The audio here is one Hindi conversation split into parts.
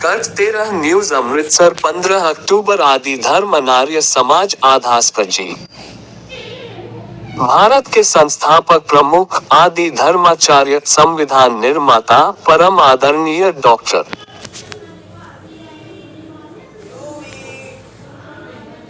कट 13 न्यूज अमृतसर 15 अक्टूबर आदि धर्म आर्य समाज आधास्पजी। भारत के संस्थापक प्रमुख आदि धर्माचार्य संविधान निर्माता परम आदरणीय डॉक्टर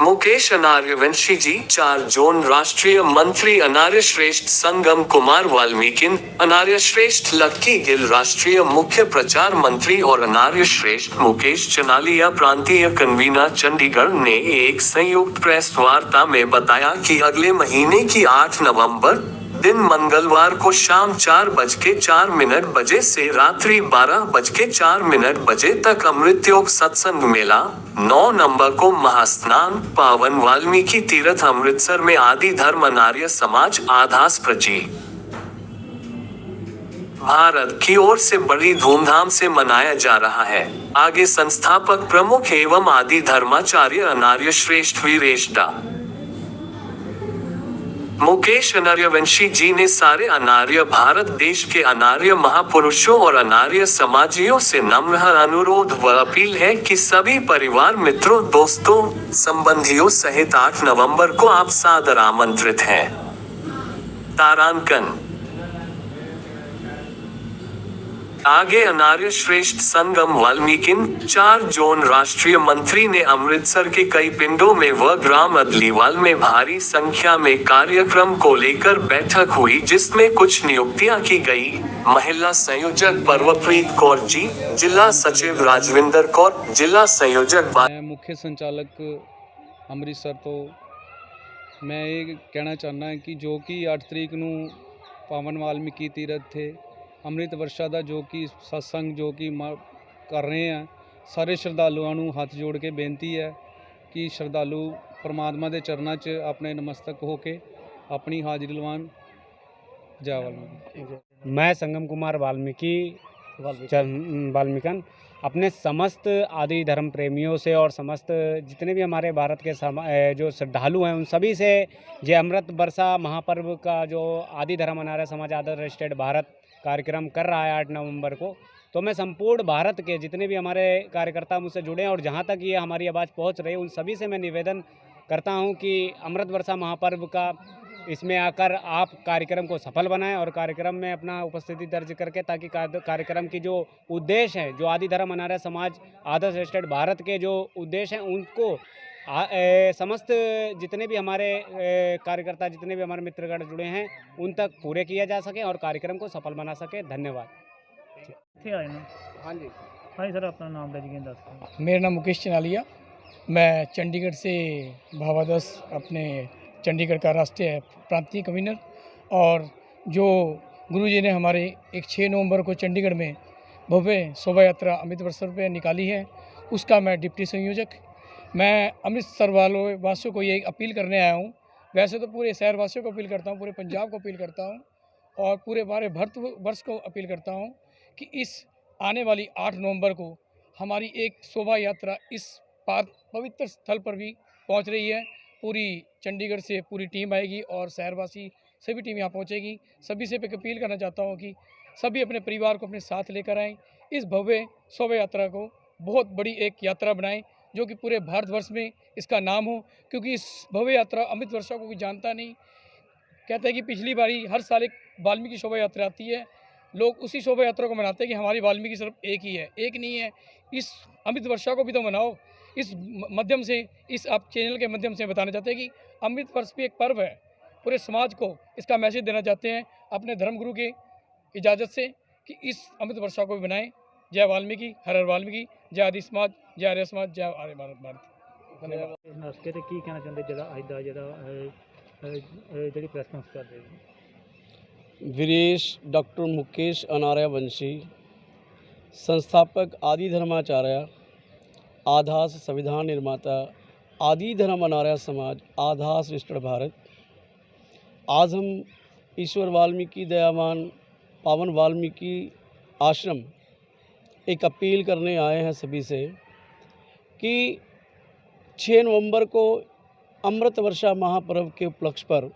मुकेश अनार्यवंशी जी 4 जोन राष्ट्रीय मंत्री अनार्य श्रेष्ठ संगम कुमार वाल्मीकिन, अनार्य श्रेष्ठ लक्की गिल राष्ट्रीय मुख्य प्रचार मंत्री और अनार्य श्रेष्ठ मुकेश चनालिया प्रांतीय कन्वीनर चंडीगढ़ ने एक संयुक्त प्रेस वार्ता में बताया कि अगले महीने की 8 नवंबर दिन मंगलवार को शाम 4:04 बजे से रात्रि 12:04 तक अमृत योग सत्संग मेला, 9 नवंबर को महास्नान पावन वाल्मीकि तीर्थ अमृतसर में आदि धर्म आर्य समाज आधास्पजी भारत की ओर से बड़ी धूमधाम से मनाया जा रहा है। आगे संस्थापक प्रमुख एवं आदि धर्माचार्य अनार्य श्रेष्ठ वीरेश डा मुकेश अनार्यवंशी जी ने सारे अनार्य भारत देश के अनार्य महापुरुषों और अनार्य समाजियों से नम्र अनुरोध व अपील है कि सभी परिवार मित्रों दोस्तों संबंधियों सहित 8 नवंबर को आप सादर आमंत्रित हैं। तारांकन आगे अनार्य श्रेष्ठ संगम वाल्मीकिन 4 जोन राष्ट्रीय मंत्री ने अमृतसर के कई पिंडों में व ग्राम अदलीवाल में भारी संख्या में कार्यक्रम को लेकर बैठक हुई जिसमें कुछ नियुक्तियां की गई। महिला संयोजक पर्वप्रीत कौर जी, जिला सचिव राजविंदर कौर, जिला संयोजक मुख्य संचालक अमृतसर। तो मैं ये कहना चाहना कि जो कि 8 तरीक नू पावन वाल्मीकि तीर्थ थे अमृत वर्षा का जो कि सत्संग जो कि कर रहे हैं, सारे श्रद्धालुओं नू हाथ जोड़ के बेनती है कि श्रद्धालु परमात्मा के चरणों च अपने नमस्तक होके अपनी हाजिरी लवान। जय वाल्मीकि। मैं संगम कुमार वाल्मीकन अपने समस्त आदि धर्म प्रेमियों से और समस्त जितने भी हमारे भारत के जो श्रद्धालु हैं उन सभी से ये अमृत वर्षा महापर्व का जो आदि धर्म आर्य समाज आदर्श स्टेट भारत कार्यक्रम कर रहा है 8 नवंबर को, तो मैं संपूर्ण भारत के जितने भी हमारे कार्यकर्ता मुझसे जुड़े हैं और जहां तक ये हमारी आवाज़ पहुंच रही है उन सभी से मैं निवेदन करता हूं कि अमृत वर्षा महापर्व का इसमें आकर आप कार्यक्रम को सफल बनाएं और कार्यक्रम में अपना उपस्थिति दर्ज करके ताकि कार्यक्रम की जो उद्देश्य है जो आदि धर्म आर्य समाज आदर्श स्टेट भारत के जो उद्देश्य हैं उनको समस्त जितने भी हमारे कार्यकर्ता जितने भी हमारे मित्रगण जुड़े हैं उन तक पूरे किया जा सके और कार्यक्रम को सफल बना सके। धन्यवाद। हाँ जी सर, अपना नाम दस। मेरा नाम मुकेश चनालिया, मैं चंडीगढ़ से भावादस अपने चंडीगढ़ का राष्ट्रीय प्रांतीय कन्वीनर, और जो गुरुजी ने हमारे 6 नवंबर को चंडीगढ़ में भव्य शोभा यात्रा अमृत वर्षा पे निकाली है उसका मैं डिप्टी संयोजक। मैं अमृतसर वासियों को ये अपील करने आया हूँ। वैसे तो पूरे शहर वासियों को अपील करता हूँ, पूरे पंजाब को अपील करता हूँ और पूरे भारत वर्ष को अपील करता हूँ कि इस आने वाली 8 नवंबर को हमारी एक शोभा यात्रा इस पवित्र स्थल पर भी पहुँच रही है। पूरी चंडीगढ़ से पूरी टीम आएगी और शहरवासी सभी टीम यहाँ पहुँचेगी। सभी से अपील करना चाहता हूँ कि सभी अपने परिवार को अपने साथ लेकर आएँ, इस भव्य शोभा यात्रा को बहुत बड़ी एक यात्रा बनाएं जो कि पूरे भारतवर्ष में इसका नाम हो, क्योंकि इस भव्य यात्रा अमृत वर्षा को कोई जानता नहीं। कहते हैं कि पिछली बारी हर साल एक वाल्मीकि शोभा यात्रा आती है, लोग उसी शोभा यात्रा को मनाते हैं कि हमारी वाल्मीकि सिर्फ एक ही है, एक नहीं है। इस अमृत वर्षा को भी तो मनाओ। इस माध्यम से इस आप चैनल के माध्यम से बताना चाहते हैं कि अमृत वर्ष भी एक पर्व है, पूरे समाज को इसका मैसेज देना चाहते हैं अपने धर्मगुरु की इजाज़त से कि इस अमृत वर्षा को भी बनाएं। जय वाल्मीकि, हर हर वाल्मीकि, जय आदि समाज, जय आर्य समाज, जय आर्य भारत। धन्यवाद। की कहना चाहते जी प्रेस कॉन्फ्रेंस कर रहे हैं वीरेश डॉक्टर मुकेश अनार्यवंशी, संस्थापक आदि धर्माचार्य आधास संविधान निर्माता आदि धर्म आर्य समाज आधास स्टेट भारत। आज हम ईश्वर वाल्मीकि दयावान पावन वाल्मीकि आश्रम एक अपील करने आए हैं सभी से कि 6 नवंबर को अमृत वर्षा महापर्व के उपलक्ष्य पर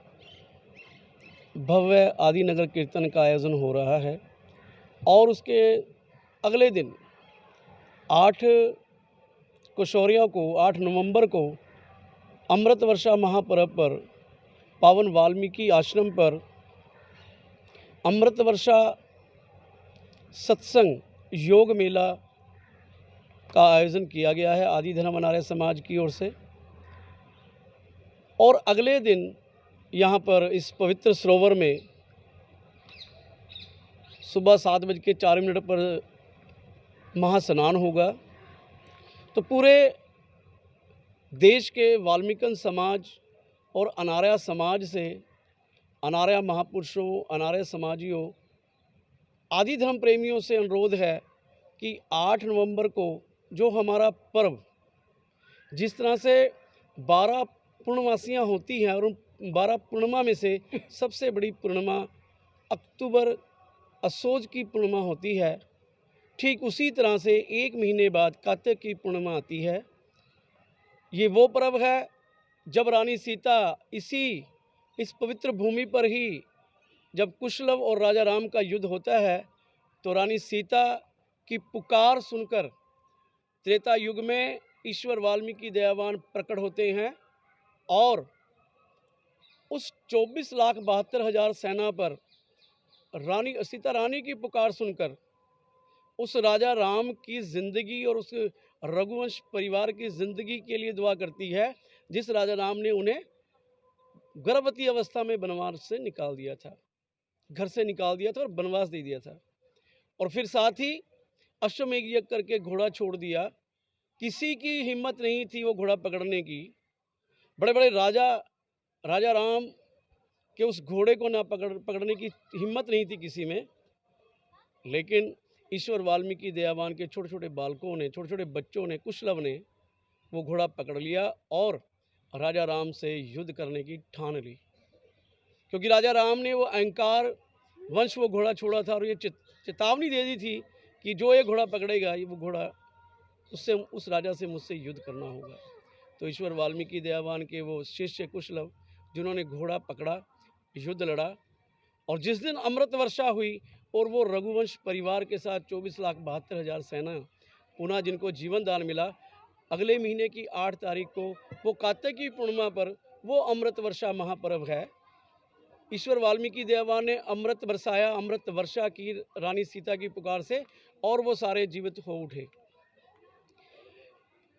भव्य आदि नगर कीर्तन का आयोजन हो रहा है और उसके अगले दिन 8 किशोरियों को 8 नवंबर को अमृत वर्षा महापर्व पर पावन वाल्मीकि आश्रम पर अमृत वर्षा सत्संग योग मेला का आयोजन किया गया है आदि धर्म अनार्य समाज की ओर से। और अगले दिन यहाँ पर इस पवित्र सरोवर में सुबह 7:04 पर महास्नान होगा। तो पूरे देश के वाल्मीकि समाज और अनार्य समाज से, अनार्य महापुरुषों, अनार्य समाजियों, आदि धर्म प्रेमियों से अनुरोध है कि 8 नवंबर को जो हमारा पर्व, जिस तरह से 12 पूर्णमासियाँ होती हैं और उन 12 पूर्णिमा में से सबसे बड़ी पूर्णिमा अक्टूबर असोज की पूर्णिमा होती है, ठीक उसी तरह से 1 महीने बाद कार्तिक की पूर्णिमा आती है। ये वो पर्व है जब रानी सीता इस पवित्र भूमि पर ही, जब कुशलव और राजा राम का युद्ध होता है, तो रानी सीता की पुकार सुनकर त्रेता युग में ईश्वर वाल्मीकि दयावान प्रकट होते हैं और उस 24,72,000 सेना पर रानी सीता रानी की पुकार सुनकर उस राजा राम की ज़िंदगी और उस रघुवंश परिवार की ज़िंदगी के लिए दुआ करती है, जिस राजा राम ने उन्हें गर्भवती अवस्था में वनवास से निकाल दिया था, घर से निकाल दिया था और वनवास दे दिया था। और फिर साथ ही अश्वमेघ यज्ञ करके घोड़ा छोड़ दिया। किसी की हिम्मत नहीं थी वो घोड़ा पकड़ने की। बड़े बड़े राजा राम के उस घोड़े को ना पकड़ने की हिम्मत नहीं थी किसी में, लेकिन ईश्वर वाल्मीकि दयावान के छोटे छोटे बालकों ने, छोटे छोटे बच्चों ने, कुशलव ने वो घोड़ा पकड़ लिया और राजा राम से युद्ध करने की ठान ली। क्योंकि राजा राम ने वो अहंकार वंश वो घोड़ा छोड़ा था और ये चेतावनी दे दी थी कि जो ये घोड़ा पकड़ेगा, ये वो घोड़ा उससे, उस राजा से मुझसे युद्ध करना होगा। तो ईश्वर वाल्मीकि दयावान के वो शिष्य कुशलव जिन्होंने घोड़ा पकड़ा, युद्ध लड़ा, और जिस दिन अमृत वर्षा हुई और वो रघुवंश परिवार के साथ 24,72,000 सेना पुनः जिनको जीवन दान मिला, अगले महीने की 8 तारीख को वो कार्तिकी पूर्णिमा पर वो अमृत वर्षा महापर्व है। ईश्वर वाल्मीकि दयावान ने अमृत बरसाया, अमृत वर्षा की रानी सीता की पुकार से, और वो सारे जीवित हो उठे।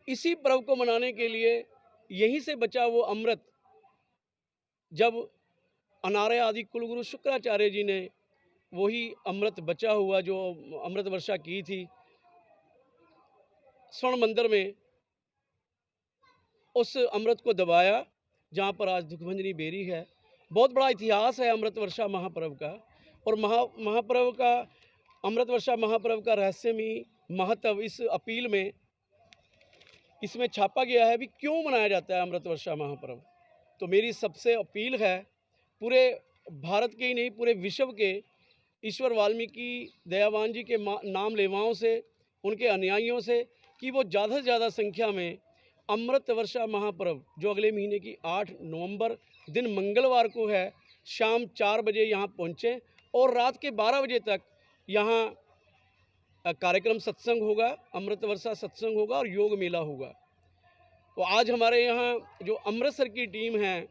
इसी पर्व को मनाने के लिए यहीं से बचा वो अमृत, जब अनार्य आदि कुलगुरु शुक्राचार्य जी ने वही अमृत बचा हुआ जो अमृत वर्षा की थी स्वर्ण मंदिर में, उस अमृत को दबाया जहाँ पर आज दुखभंजनी बेरी है। बहुत बड़ा इतिहास है अमृत वर्षा महापर्व का, और महापर्व का, अमृत वर्षा महापर्व का रहस्यमयी महत्व इस अपील में इसमें छापा गया है भी क्यों मनाया जाता है अमृत वर्षा महापर्व। तो मेरी सबसे अपील है पूरे भारत के ही नहीं, पूरे विश्व के ईश्वर वाल्मीकि दयावान जी के नाम लेवाओं से, उनके अनुयायियों से, कि वो ज़्यादा से ज़्यादा संख्या में अमृत वर्षा महापर्व जो अगले महीने की 8 नवंबर दिन मंगलवार को है, शाम 4 बजे यहाँ पहुँचें और रात के 12 बजे तक यहाँ कार्यक्रम सत्संग होगा, अमृत वर्षा सत्संग होगा और योग मेला होगा। तो आज हमारे यहाँ जो अमृतसर की टीम है,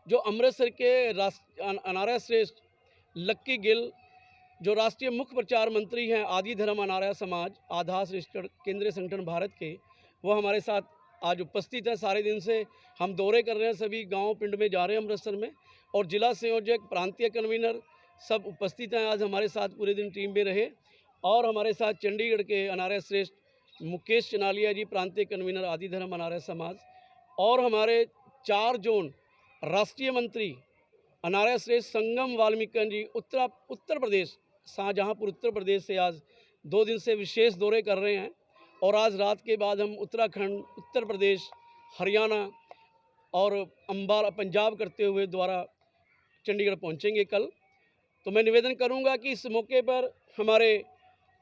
जो अमृतसर के अनार्य श्रेष्ठ लक्की गिल, जो राष्ट्रीय मुख्य प्रचार मंत्री हैं आदि धर्म अनार्य समाज आधार रजिस्टर्ड केंद्रीय संगठन भारत के, वो हमारे साथ आज उपस्थित हैं। सारे दिन से हम दौरे कर रहे हैं, सभी गांव पिंड में जा रहे हैं अमृतसर में, और जिला संयोजक, प्रांतीय कन्वीनर सब उपस्थित हैं। आज हमारे साथ पूरे दिन टीम में रहे। और हमारे साथ चंडीगढ़ के अनार्य श्रेष्ठ मुकेश चनालिया जी, प्रांतीय कन्वीनर आदि धर्म अनार्य समाज, और हमारे 4 जोन राष्ट्रीय मंत्री अनार्य श्रेष्ठ संगम वाल्मीकि जी उत्तर प्रदेश, शाहजहाँपुर उत्तर प्रदेश से आज 2 दिन से विशेष दौरे कर रहे हैं। और आज रात के बाद हम उत्तराखंड, उत्तर प्रदेश, हरियाणा और अंबाला, पंजाब करते हुए द्वारा चंडीगढ़ पहुंचेंगे कल। तो मैं निवेदन करूंगा कि इस मौके पर हमारे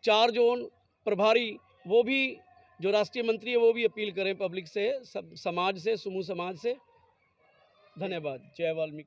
4 जोन प्रभारी, वो भी जो राष्ट्रीय मंत्री है, वो भी अपील करें पब्लिक से, सब समाज से, समूह समाज से। धन्यवाद। जय वाल्मीकि।